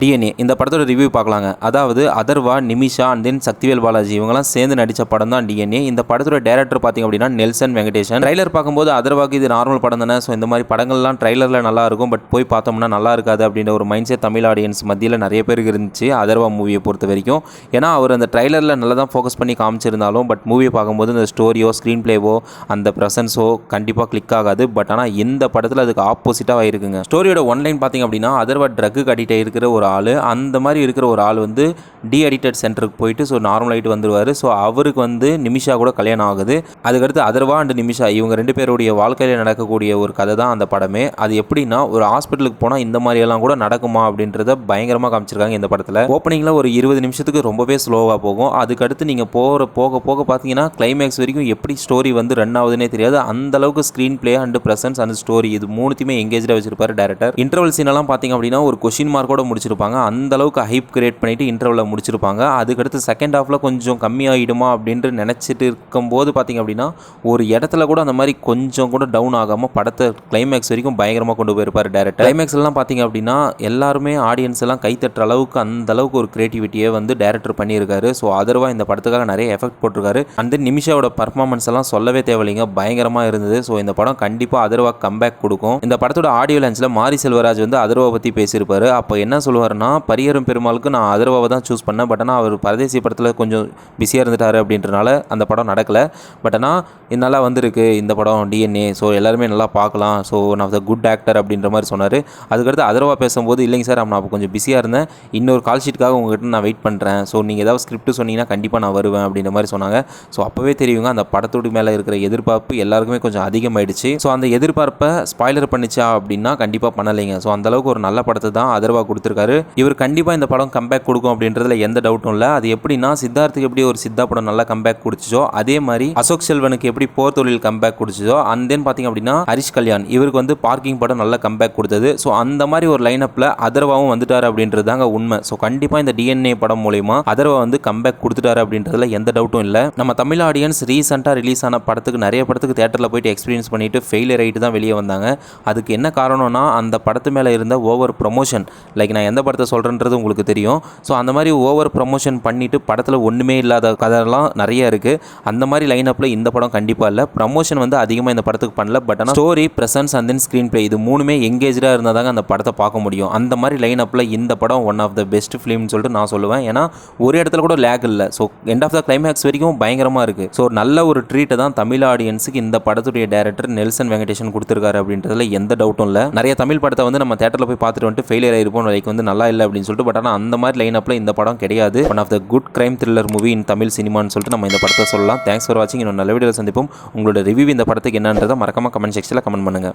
DNA இந்த படத்தோட review பார்க்கலாங்க. அதாவது அதர்வா, நிமிஷா அண்ட் தென் சக்திவேல் பாலாஜி இவங்கலாம் சேர்ந்து நடித்த படம் தான் டிஎன்ஏ. இந்த படத்தோட டேரக்டர் பார்த்திங்க அப்படின்னா நெல்சன் வெங்கடேஷன். ட்ரைலர் பார்க்கும்போது அதர்வாக்கு இது நார்மல் படம் தானே, ஸோ இந்த மாதிரி படங்கள்லாம் ட்ரைலரில் நல்லா இருக்கும், பட் போய் பார்த்தோம்னா நல்லா இருக்காது அப்படின்ற ஒரு மைண்ட் செட் தமிழ் ஆடியன்ஸ் மத்தியில் நிறைய பேருக்கு இருந்துச்சு அதர்வா மூவியை பொறுத்த வரைக்கும். ஏன்னா அவர் அந்த ட்ரைலரில் நல்லா தான் ஃபோக்கஸ் பண்ணி காமிச்சிருந்தாலும் பட் மூவியை பார்க்கும்போது இந்த ஸ்டோரியோ ஸ்க்ரீன் பிளேவோ அந்த ப்ரெசன்ஸோ கண்டிப்பாக கிளிக் ஆகாது. பட் ஆனால் இந்த படத்தில் அதுக்கு ஆப்போசிட்டாக இருக்குங்க. ஸ்டோரியோட ஒன்லைன் பார்த்திங்க அப்படின்னா அதர்வா ட்ரக்கு அடிக்ட் இருக்கிற ஒரு ஆள், அந்த மாதிரி இருக்கிற ஒரு ஆள் வந்து அடிக்டட் சென்டருக்கு போயிட்டு ஸோ நார்மல் ஆகிட்டு வந்துடுவார். ஸோ அவருக்கு வந்து நிமிஷா கூட கல்யாணம் ஆகுது. அதுக்கடுத்து அதர்வா அண்ட் நிமிஷா இவங்க 2 பேருடைய வாழ்க்கையில் நடக்கக்கூடிய ஒரு கதை தான் அந்த படமே. அது எப்படின்னா ஒரு ஹாஸ்பிட்டலுக்கு போனால் இந்த மாதிரியெல்லாம் கூட நடக்குமா அப்படின்றத பயங்கரமாக காமிச்சிருக்காங்க இந்த படத்தில். ஓப்பனிங்கில் ஒரு 20 நிமிஷத்துக்கு ரொம்பவே ஸ்லோவாக போகும். அதுக்கடுத்து நீங்கள் போக பார்த்தீங்கன்னா கிளைமேக்ஸ் வரைக்கும் எப்படி ஸ்டோரி வந்து ரன் ஆகுதுன்னே தெரியாது. அந்த அளவுக்கு screen play and presence and story இது மூணுத்தையுமே எங்கேஜாக வச்சிருப்பாரு டேரக்டர். இன்டர்வல் சீனெல்லாம் பார்த்தீங்க அப்படின்னா ஒரு கொஸ்டின் மார்க்கோட முடிச்சிருப்பாங்க. அந்த அளவுக்கு ஹைப் கிரியேட் பண்ணிட்டு இன்டர்வலில் முடிச்சிருப்பாங்க. அதுக்கடுத்து செகண்ட் ஹாஃபில் கொஞ்சம் கம்மியாகிடுமா அப்படின்ட்டு நினச்சிட்டு இருக்கும்போது பார்த்திங்க அப்படின்னா ஒரு இடத்துல கூட அந்த மாதிரி கொஞ்சம் கூட டவுன் ஆகாமல் படத்தை கிளைமேக்ஸ் வரைக்கும் பயங்கரமாக கொண்டு போயிருப்பார் டேரக்டர். கிளைமேக்ஸ்லாம் பார்த்திங்க அப்படின்னா எல்லாருமே ஆடியன்ஸ் எல்லாம் கைத்தட்டுற அளவுக்கு அந்த அளவுக்கு ஒரு கிரியேட்டிவிட்டியை வந்து டேரக்டர் பண்ணியிருக்காரு. ஸோ அதர்வா இந்த படத்துக்காக நிறைய எஃபெக்ட் போட்டிருக்காரு. அந்த நிமிஷாவோட பர்ஃபார்மன்ஸ் எல்லாம் சொல்லவே தேவையில்லைங்க, பயங்கரமாக இருந்தது. ஸோ இந்த படம் கண்டிப்பாக அதர்வா கம்பேக் கொடுக்கும். இந்த படத்தோட ஆடியோ லான்ச்சில் மாரி செல்வராஜ் வந்து அதர்வா பற்றி பேசியிருப்பாரு. அப்போ என்ன சொல்லுவாருன்னா, பரியரும் பெருமாளுக்கு நான் அதர்வாவை தான் சூஸ் பண்ணேன், பட் ஆனால் அவர் பரதேசி படத்தில் கொஞ்சம் பிஸியாக இருந்துட்டார் அப்படின்றனால அந்த படம் நடக்கலை. பட் ஆனால் இது நல்லா வந்திருக்கு இந்த படம் டிஎன்ஏ, ஸோ எல்லாருமே நல்லா பார்க்கலாம், ஸோ நான் த குட் ஆக்டர் அப்படின்ற மாதிரி சொன்னார். அதுக்கடுத்து அதர்வா பேசும்போது இல்லைங்க சார் நான் அப்போ கொஞ்சம் பிஸியாக இருந்தேன், இன்னொரு கால் ஷீட்டுக்காக உங்கள்கிட்ட நான் வெயிட் பண்ணுறேன், ஸோ நீங்கள் ஏதாவது ஸ்கிரிப்ட் சொன்னீங்கன்னா கண்டிப்பாக நான் வருவேன் அப்படின்ற மாதிரி சொன்னாங்க. ஸோ அப்போவே தெரியுங்க அந்த படத்தோடு மேலே இருக்கிற எதிர்பார்ப்பு எல்லாருக்குமே கொஞ்சம் அதிகமாகிடுச்சு. ஸோ அந்த எதிர்பார்ப்பை ஸ்பாய்லர் பண்ணிச்சா அப்படின்னா கண்டிப்பாக பண்ணலைங்க. ஸோ அந்தளவுக்கு ஒரு நல்ல படத்தை தான் அதர்வா கொடுத்துருக்காரு. இவர் கண்டிப்பாக இந்த படம் கம்பேக் கொடுக்கும் அப்படின்றதுல எந்த டவுட்டும் இல்லை. அது எப்படின்னா சித்தார்த்துக்கு எப்படி ஒரு சித்தா படம் நல்லா கம்பேக் கொடுத்துச்சோ அதே மாதிரி அசோக் செல்வனுக்கு எப்படி போர் தொழில் கம்பேக் கொடுத்துச்சோ அண்ட் தென் பார்த்தீங்க அப்படின்னா ஹரிஷ் கல்யாண் இவருக்கு வந்து பார்க்கிங் படம் நல்லா கம்பேக் கொடுத்தது. ஸோ அந்த மாதிரி ஒரு லைனப்பில் அதர்வாவும் வந்துட்டார் அப்படின்றது தாங்க உண்மை. ஸோ கண்டிப்பாக இந்த டிஎன்ஏ படம் மூலமா அதர்வா வந்து கம்பேக் கொடுத்துட்டாரு அப்படின்றதுல எந்த டவுட்டும் இல்லை. நம்ம தமிழ் ஆடியன்ஸ் ரீசெண்டாக ரிலீஸ் ஆன படத்துக்கு நிறைய படத்துக்கு தேட்டரில் போயிட்டு எக்ஸ்பீரியன்ஸ் பண்ணிட்டு ஃபெயிலியர் ஆகிட்டு தான் வெளியே வந்தாங்க. அதுக்கு என்ன காரணம்னா அந்த படத்து மேலே இருந்த ஓவர் ப்ரொமோஷன். லைக் நான் எந்த படத்தை சொல்கிறேன்றது உங்களுக்கு தெரியும். ஸோ அந்த மாதிரி ஓவர் ப்ரமோஷன் பண்ணிவிட்டு படத்தில் ஒன்றுமே இல்லாத கதைலாம் நிறைய இருக்குது. அந்த மாதிரி லைனப்பில் இந்த படம் கண்டிப்பாக இல்லை. ப்ரமோஷன் வந்து அதிகமாக இந்த படத்துக்கு பண்ணல, பட் ஆனால் story, presence and then screen play இது மூணுமே எங்கேஜாக இருந்தால் தாங்க அந்த படத்தை பார்க்க முடியும். அந்த மாதிரி லைனப்பில் இந்த படம் ஒன் ஆஃப் த பெஸ்ட் ஃபிலிம்னு சொல்லிட்டு நான் சொல்லுவேன். ஏன்னா ஒரு இடத்துல கூட லேக் இல்லை. So end of the climax வரைக்கும் பயங்கரமாக இருக்குது. ஸோ நல்ல ஒரு ட்ரீட்டை தான் தமிழ் ஆடியன்ஸுக்கு இந்த படத்துடைய டேரக்டர் நெல்சன் வெங்கடேஷன் கொடுத்துருக்காரு அப்படின்றதுல எந்த டவுட்டும் இல்லை. நிறைய தமிழ் படத்தை வந்து நம்ம தேட்டரில் போய் பார்த்துட்டு வந்துட்டு ஃபெயிலியர் ஆகிருப்போம், லைக் வந்து நல்லா இல்லை அப்படின்னு சொல்லிட்டு. பட் ஆனால் அந்த மாதிரி லைனப்பில் இந்த படம் கிடையாது. One of the good crime thriller movie in Tamil சினிமான்னு சொல்லிட்டு நம்ம இந்த படத்தை சொல்லலாம். தேங்க்ஸ் ஃபார் வாட்சிங். இன்னொரு நல்ல வீடியோவில் சந்திப்போம். உங்களோட ரிவ்யூ இந்த படத்துக்கு என்னன்றதை மறக்காம கமெண்ட் செக்ஷனில் கமெண்ட் பண்ணுங்கள்.